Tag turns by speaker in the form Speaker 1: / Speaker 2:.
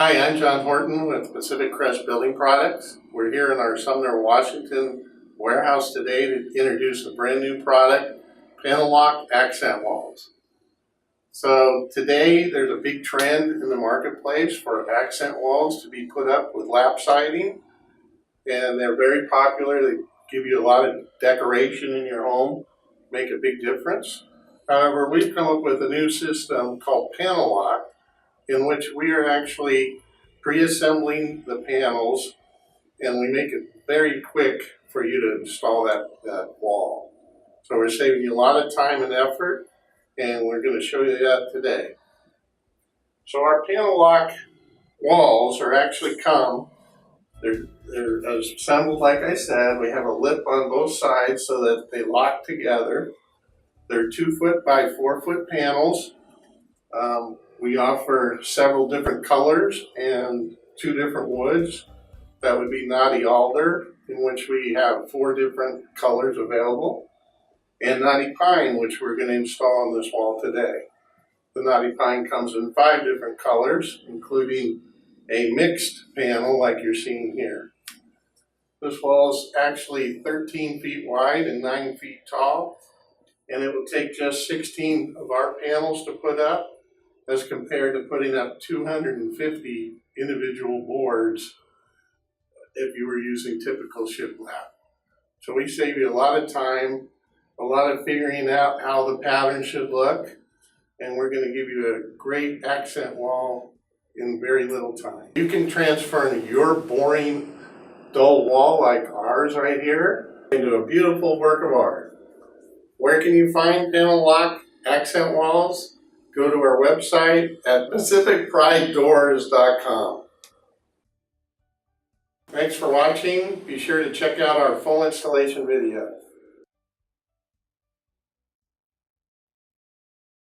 Speaker 1: Hi, I'm John Horton with Pacific Crest Building Products. We're here in our Sumner, Washington warehouse today to introduce a brand new product, panel-lok accent walls. So today there's a big trend in the marketplace for accent walls to be put up with lap siding, and they're very popular. They give you a lot of decoration in your home, make a big difference. However, we've come up with a new system called panel-lok, in which we are actually pre-assembling the panels, and we make it very quick for you to install that wall. So we're saving you a lot of time and effort, and we're going to show you that today. So our panel-lok walls are actually they're assembled like I said. We have a lip on both sides so that they lock together. They're 2 foot by 4 foot panels. We offer several different colors and 2 different woods. That would be knotty alder, in which we have 4 different colors available, and knotty pine, which we're going to install on this wall today. The knotty pine comes in 5 different colors, including a mixed panel like you're seeing here. This wall is actually 13 feet wide and 9 feet tall, and it will take just 16 of our panels to put up, as compared to putting up 250 individual boards if you were using typical shiplap. So we save you a lot of time, a lot of figuring out how the pattern should look, and we're going to give you a great accent wall in very little time. You can transform your boring, dull wall like ours right here into a beautiful work of art. Where can you find panel-lok accent walls? Go to our website at pacificpridedoors.com. Thanks for watching. Be sure to check out our full installation video.